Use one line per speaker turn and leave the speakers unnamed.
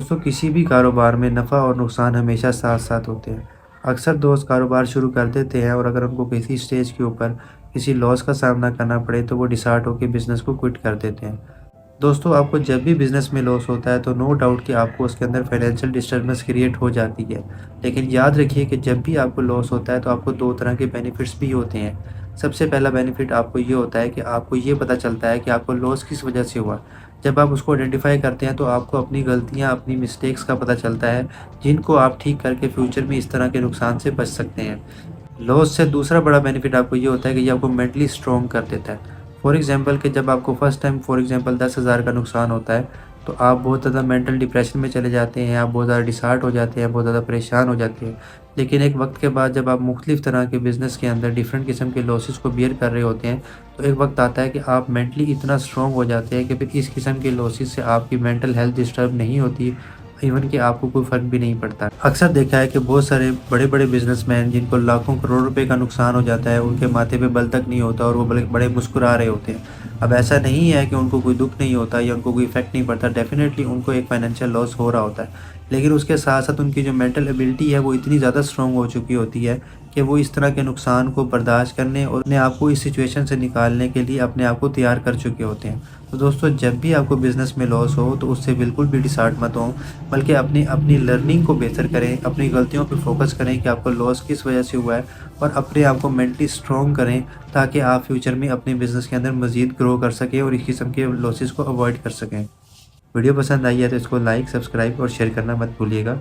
दोस्तों किसी भी कारोबार में नफ़ा और नुकसान हमेशा साथ साथ होते हैं। अक्सर दोस्त कारोबार शुरू कर देते हैं और अगर उनको किसी स्टेज के ऊपर किसी लॉस का सामना करना पड़े तो वो डिसार्ट होकर बिजनेस को क्विट कर देते हैं। दोस्तों आपको जब भी बिजनेस में लॉस होता है तो नो डाउट कि आपको उसके अंदर फाइनेंशियल डिस्टर्बेंस क्रिएट हो जाती है। लेकिन याद रखिए कि जब भी आपको लॉस होता है तो आपको दो तरह के बेनिफिट्स भी होते हैं। सबसे पहला बेनिफिट आपको ये होता है कि आपको ये पता चलता है कि आपको लॉस किस वजह से हुआ। जब आप उसको आइडेंटिफाई करते हैं तो आपको अपनी गलतियाँ, अपनी मिस्टेक्स का पता चलता है, जिनको आप ठीक करके फ्यूचर में इस तरह के नुकसान से बच सकते हैं। लॉस से दूसरा बड़ा बेनिफिट आपको ये होता है कि ये आपको मेंटली स्ट्रॉन्ग कर देता है। फॉर एग्ज़ाम्पल कि जब आपको फर्स्ट टाइम फॉर एग्ज़ाम्पल 10,000 का नुकसान होता है, तो आप बहुत ज़्यादा मेंटल डिप्रेशन में चले जाते हैं, आप बहुत ज़्यादा डिसहार्ट हो जाते हैं, बहुत ज़्यादा परेशान हो जाते हैं। लेकिन एक वक़्त के बाद जब आप मुख्तलिफ़ तरह के बिज़नेस के अंदर डिफरेंट किस्म के लॉसेस को बियर कर रहे होते हैं, तो एक वक़्त आता है कि आप मेंटली इतना स्ट्रॉन्ग हो जाते हैं कि फिर इस किस्म के लॉसेस से आपकी मेंटल हेल्थ डिस्टर्ब नहीं होती, इवन कि आपको कोई फ़र्क भी नहीं पड़ता। अक्सर देखा है कि बहुत सारे बड़े-बड़े बिज़नेसमैन जिनको लाखों करोड़ रुपए का नुकसान हो जाता है, उनके माथे पे बल तक नहीं होता और वो बड़े बड़े मुस्कुरा रहे होते हैं। अब ऐसा नहीं है कि उनको कोई दुःख नहीं होता या उनको कोई इफ़ेक्ट नहीं पड़ता, डेफ़िनेटली उनको एक फ़ाइनेंशियल लॉस हो रहा होता है। लेकिन उसके साथ-साथ उनकी जो मेंटल एबिलिटी है वो इतनी ज़्यादा स्ट्रॉन्ग हो चुकी होती है कि वो इस तरह के नुकसान को बर्दाश्त करने और अपने आप को इस सिचुएशन से निकालने के लिए अपने आप को तैयार कर चुके होते हैं। तो दोस्तों जब भी आपको बिज़नेस में लॉस हो तो उससे बिल्कुल भी डिसहार्ट मत हों, बल्कि अपनी अपनी लर्निंग को बेहतर करें, अपनी गलतियों पे फ़ोकस करें कि आपको लॉस किस वजह से हुआ है और अपने आप को मेंटली स्ट्रॉन्ग करें ताकि आप फ्यूचर में अपने बिज़नेस के अंदर मज़ीद ग्रो कर सकें और इस किस्म के लॉसेस को अवॉइड कर सकें। वीडियो पसंद आई है तो इसको लाइक, सब्सक्राइब और शेयर करना मत भूलिएगा।